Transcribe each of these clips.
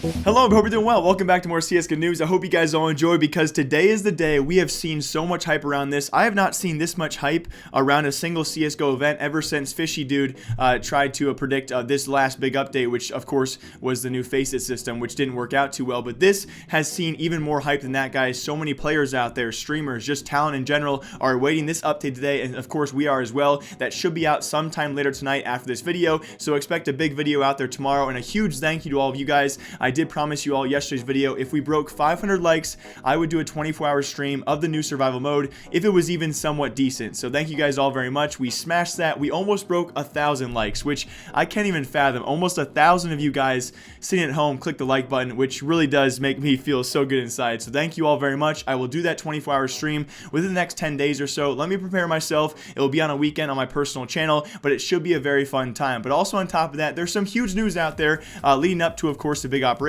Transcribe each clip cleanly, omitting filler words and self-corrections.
Hello, I hope you're doing well. Welcome back to more CSGO news. I hope you guys all enjoy because today is the day. We have seen so much hype around this. I have not seen this much hype around a single CSGO event ever since Fishy Dude tried to predict this last big update, which of course was the new Faceit system, which didn't work out too well. But this has seen even more hype than that, guys. So many players out there, streamers, just talent in general, are awaiting this update today, and of course we are as well. That should be out sometime later tonight after this video, so expect a big video out there tomorrow. And a huge thank you to all of you guys. I did promise you all yesterday's video, if we broke 500 likes, I would do a 24-hour stream of the new survival mode if it was even somewhat decent. So thank you guys all very much. We smashed that. We almost broke 1,000 likes, which I can't even fathom. Almost 1,000 of you guys sitting at home click the like button, which really does make me feel so good inside. So thank you all very much. I will do that 24-hour stream within the next 10 days or so. Let me prepare myself. It will be on a weekend on my personal channel, but it should be a very fun time. But also on top of that, there's some huge news out there leading up to, of course, the big operation.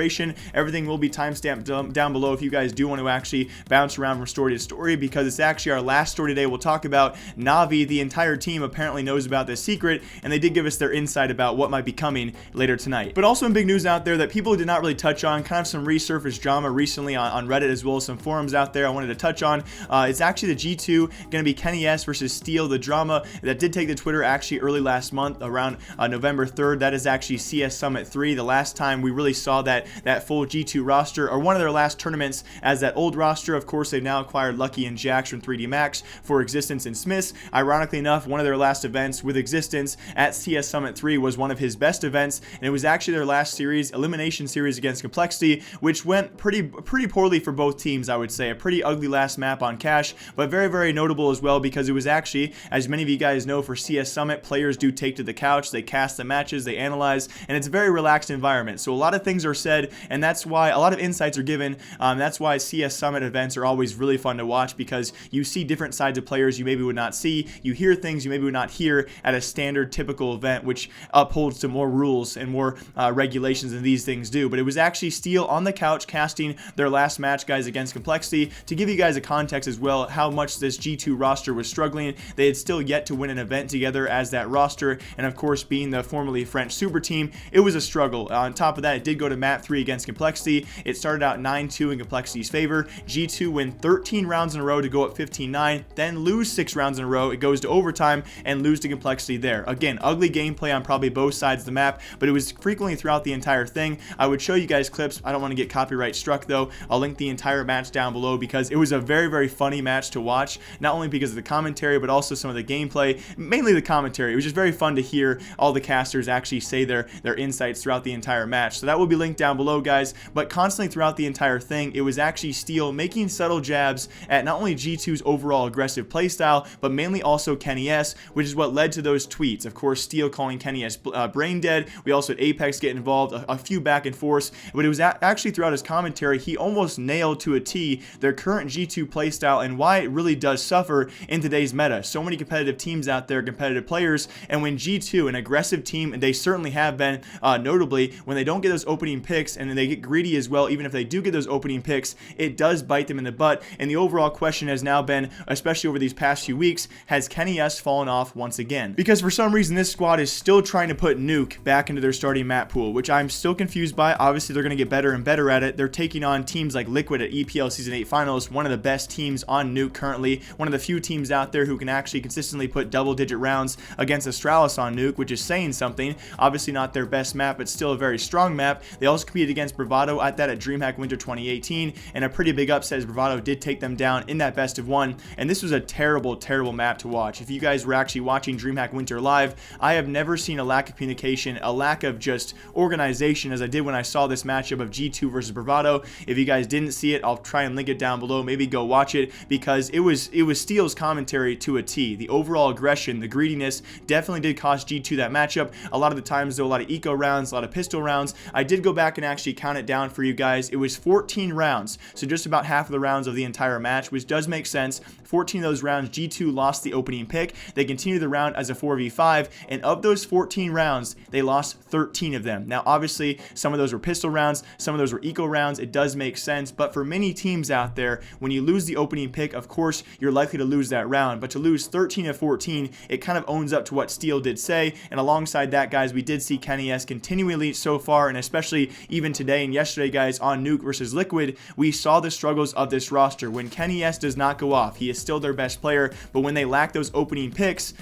Everything will be timestamped down below if you guys do want to actually bounce around from story to story, because it's actually our last story today. We'll talk about Navi. The entire team apparently knows about this secret, and they did give us their insight about what might be coming later tonight. But also in big news out there that people did not really touch on, kind of some resurfaced drama recently on Reddit as well as some forums out there I wanted to touch on. It's actually the G2 going to be kennyS versus Steel. The drama that did take to Twitter actually early last month around November 3rd. That is actually CS Summit 3, the last time we really saw that full G2 roster, or one of their last tournaments as that old roster. Of course, they've now acquired Lucky and Jax from 3D Max for Existence and Smiths. Ironically enough, one of their last events with Existence at CS Summit 3 was one of his best events, and it was actually their last series, elimination series against Complexity, which went pretty poorly for both teams, I would say. A pretty ugly last map on Cash, but very, very notable as well, because it was actually, as many of you guys know, for CS Summit, players do take to the couch, they cast the matches, they analyze, and it's a very relaxed environment. So a lot of things are said, and that's why a lot of insights are given. That's why CS Summit events are always really fun to watch, because you see different sides of players you maybe would not see. You hear things you maybe would not hear at a standard typical event, which upholds to more rules and more regulations than these things do. But it was actually Steel on the couch casting their last match, guys, against Complexity. To give you guys a context as well, how much this G2 roster was struggling. They had still yet to win an event together as that roster, and of course, being the formerly French super team, it was a struggle. On top of that, it did go to map 3 against Complexity. It started out 9-2 in Complexity's favor. G2 win 13 rounds in a row to go up 15-9, then lose 6 rounds in a row. It goes to overtime and lose to Complexity there. Again, ugly gameplay on probably both sides of the map, but it was frequently throughout the entire thing. I would show you guys clips. I don't want to get copyright struck though. I'll link the entire match down below, because it was a very, very funny match to watch, not only because of the commentary, but also some of the gameplay, mainly the commentary. It was just very fun to hear all the casters actually say their insights throughout the entire match. So that will be linked down below, guys. But constantly throughout the entire thing, it was actually Steel making subtle jabs at not only G2's overall aggressive playstyle, but mainly also kennyS, which is what led to those tweets. Of course, Steel calling kennyS brain dead. We also had Apex get involved, a few back and forths, but it was actually throughout his commentary, he almost nailed to a T their current G2 playstyle and why it really does suffer in today's meta. So many competitive teams out there, competitive players, and when G2, an aggressive team, and they certainly have been, notably, when they don't get those opening picks and then they get greedy as well, even if they do get those opening picks, it does bite them in the butt. And the overall question has now been, especially over these past few weeks, has kennyS fallen off once again? Because for some reason this squad is still trying to put Nuke back into their starting map pool, which I'm still confused by. Obviously they're going to get better and better at it. They're taking on teams like Liquid at EPL Season 8 Finals, one of the best teams on Nuke currently, one of the few teams out there who can actually consistently put double-digit rounds against Astralis on Nuke, which is saying something. Obviously not their best map, but still a very strong map. They also competed against Bravado at that at DreamHack Winter 2018, and a pretty big upset as Bravado did take them down in that best of one. And this was a terrible, terrible map to watch. If you guys were actually watching DreamHack Winter live, I have never seen a lack of communication, a lack of just organization as I did when I saw this matchup of G2 versus Bravado. If you guys didn't see it, I'll try and link it down below. Maybe go watch it, because it was Steel's commentary to a T. The overall aggression, the greediness definitely did cost G2 that matchup. A lot of the times though, a lot of eco rounds, a lot of pistol rounds. I did go back and actually count it down for you guys. It was 14 rounds, so just about half of the rounds of the entire match, which does make sense. 14 of those rounds, G2 lost the opening pick. They continued the round as a 4v5, and of those 14 rounds, they lost 13 of them. Now, obviously, some of those were pistol rounds, some of those were eco rounds. It does make sense, but for many teams out there, when you lose the opening pick, of course, you're likely to lose that round, but to lose 13 of 14, it kind of owns up to what Steel did say, and alongside that, guys, we did see kennyS continually so far, and especially even today and yesterday, guys, on Nuke versus Liquid, we saw the struggles of this roster. When kennyS does not go off, he is still their best player, but when they lack those opening picks,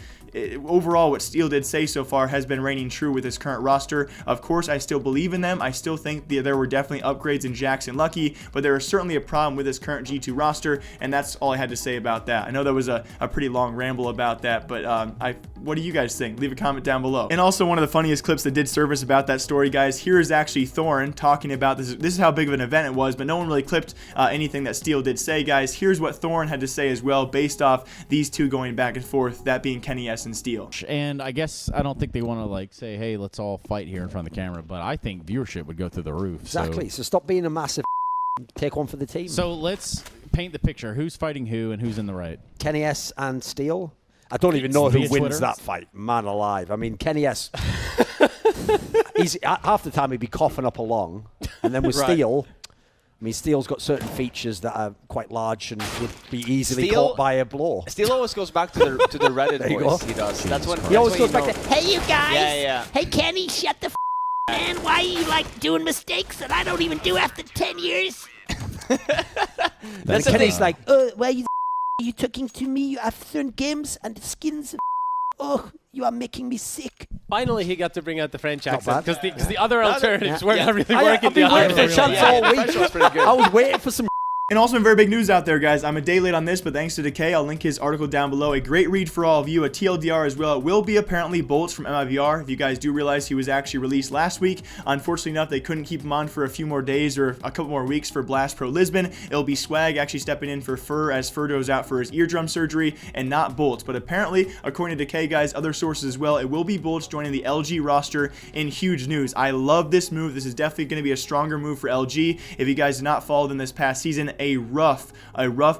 overall, what Steel did say so far has been reigning true with his current roster. Of course, I still believe in them. I still think there were definitely upgrades in Jax and Lucky, but there is certainly a problem with his current G2 roster, and that's all I had to say about that. I know that was a pretty long ramble about that, but what do you guys think? Leave a comment down below. And also, one of the funniest clips that did surface about that story, guys, here is actually Thorin talking about this. This is how big of an event it was, but no one really clipped anything that Steel did say, guys. Here's what Thorin had to say as well, based off these two going back and forth, that being kennyS and Steel. And I guess I don't think they want to like say, hey, let's all fight here in front of the camera, but I think viewership would go through the roof. Exactly. So stop being a massive take one for the team. So let's paint the picture. Who's fighting who and who's in the right? kennyS and Steel. I don't even know who wins that fight. Man alive. I mean, kennyS, he's half the time he'd be coughing up a lung, and then with Steel, I mean, Steel's got certain features that are quite large and would be easily caught by a blow. Steel always goes back to the Reddit voice. He does. That's when he always goes back to, hey, you guys. Yeah. Hey, Kenny, shut the man. Why are you like doing mistakes that I don't even do after 10 years? Then Kenny's like, why are you talking to me? You have certain games and the skins. Oh, you are making me sick. Finally, he got to bring out the French accent because the other alternatives weren't really working. I've been waiting for a chance all week. I was waiting for some. And also in very big news out there, guys. I'm a day late on this, but thanks to Decay, I'll link his article down below. A great read for all of you, a TLDR as well. It will be apparently Boltz from MIVR. If you guys do realize he was actually released last week. Unfortunately enough, they couldn't keep him on for a few more days or a couple more weeks for Blast Pro Lisbon. It'll be Swag actually stepping in for Fur as Fur goes out for his eardrum surgery, and not Boltz. But apparently, according to Decay, guys, other sources as well, it will be Boltz joining the LG roster in huge news. I love this move. This is definitely going to be a stronger move for LG. If you guys did not follow them this past season, a rough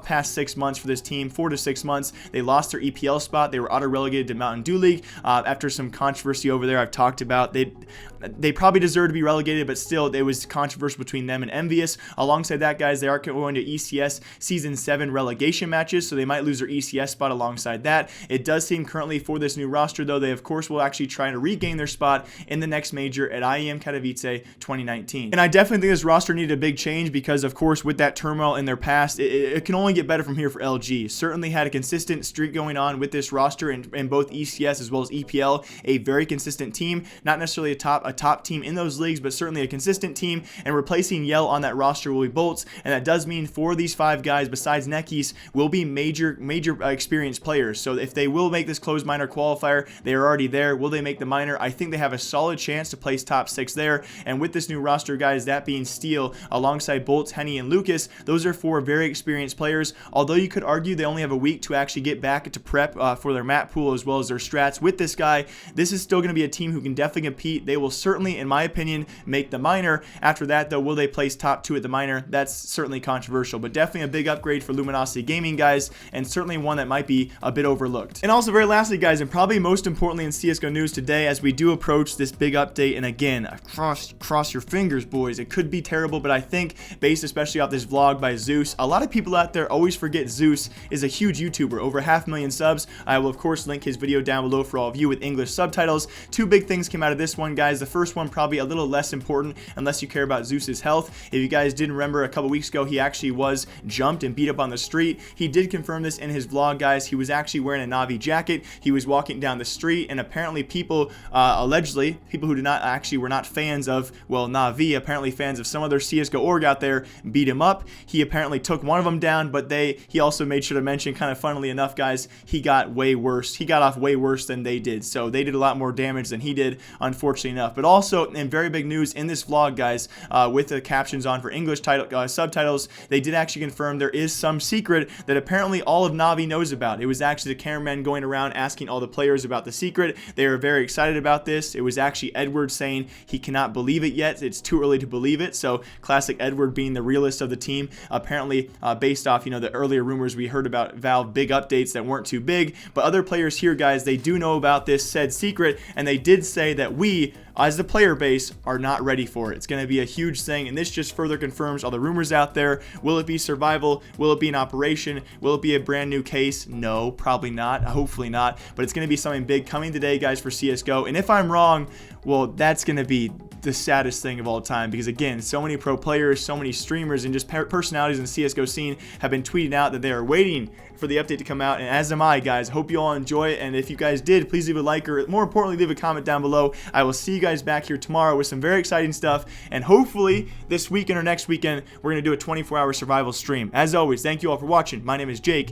past 6 months for this team, 4 to 6 months. They lost their EPL spot. They were auto-relegated to Mountain Dew League after some controversy over there I've talked about. They probably deserve to be relegated, but still, there was controversy between them and Envious. Alongside that, guys, they are going to ECS Season 7 relegation matches, so they might lose their ECS spot alongside that. It does seem currently for this new roster, though, they, of course, will actually try to regain their spot in the next major at IEM Katowice 2019. And I definitely think this roster needed a big change because, of course, with that turmoil in their past, it can only get better from here for LG. Certainly had a consistent streak going on with this roster in both ECS as well as EPL. A very consistent team, not necessarily a top team in those leagues, but certainly a consistent team. And replacing Yell on that roster will be Boltz, and that does mean 4 of these 5 guys, besides nekis, will be major experienced players. So if they will make this closed minor qualifier, they are already there. Will they make the minor? I think they have a solid chance to place top 6 there. And with this new roster, guys, that being Steel alongside Boltz, Henny, and Lucas, those are 4 very experienced players. Although you could argue they only have a week to actually get back to prep for their map pool as well as their strats. With this guy, this is still going to be a team who can definitely compete. They will certainly, in my opinion, make the minor. After that, though, will they place top 2 at the minor? That's certainly controversial, but definitely a big upgrade for Luminosity Gaming, guys, and certainly one that might be a bit overlooked. And also, very lastly, guys, and probably most importantly in CSGO news today, as we do approach this big update, and again, cross your fingers, boys. It could be terrible, but I think, based especially off this vlog by Zeus, a lot of people out there always forget Zeus is a huge YouTuber, over 500,000 subs. I will, of course, link his video down below for all of you with English subtitles. 2 big things came out of this one, guys. The first one probably a little less important unless you care about Zeus's health. If you guys didn't remember, a couple weeks ago, he actually was jumped and beat up on the street. He did confirm this in his vlog, guys. He was actually wearing a Navi jacket. He was walking down the street, and apparently people, allegedly, people who were not fans of, well, Navi, apparently fans of some other CSGO org out there, beat him up. He apparently took one of them down, but he also made sure to mention, kind of funnily enough, guys, he got way worse. He got off way worse than they did. So they did a lot more damage than he did, unfortunately enough. But also, in very big news in this vlog, guys, with the captions on for English subtitles, they did actually confirm there is some secret that apparently all of Navi knows about. It was actually the cameraman going around asking all the players about the secret. They were very excited about this. It was actually Edward saying he cannot believe it yet. It's too early to believe it. So classic Edward being the realist of the team, apparently based off, the earlier rumors we heard about Valve big updates that weren't too big. But other players here, guys, they do know about this said secret, and they did say that we, as the player base, are not ready for it. It's going to be a huge thing, and this just further confirms all the rumors out there. Will it be survival? Will it be an operation? Will it be a brand new case? No, probably not. Hopefully not. But it's going to be something big coming today, guys, for CSGO. And if I'm wrong, well, that's going to be the saddest thing of all time, because again, so many pro players, so many streamers, and just personalities in the CSGO scene have been tweeting out that they are waiting for the update to come out, and as am I, guys. Hope you all enjoy it, and if you guys did, please leave a like, or more importantly, leave a comment down below. I will see you guys back here tomorrow with some very exciting stuff, and hopefully this weekend or next weekend, we're going to do a 24-hour survival stream. As always, thank you all for watching. My name is Jake.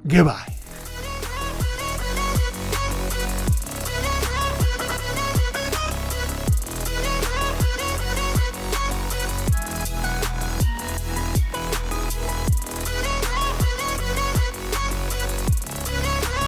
Goodbye.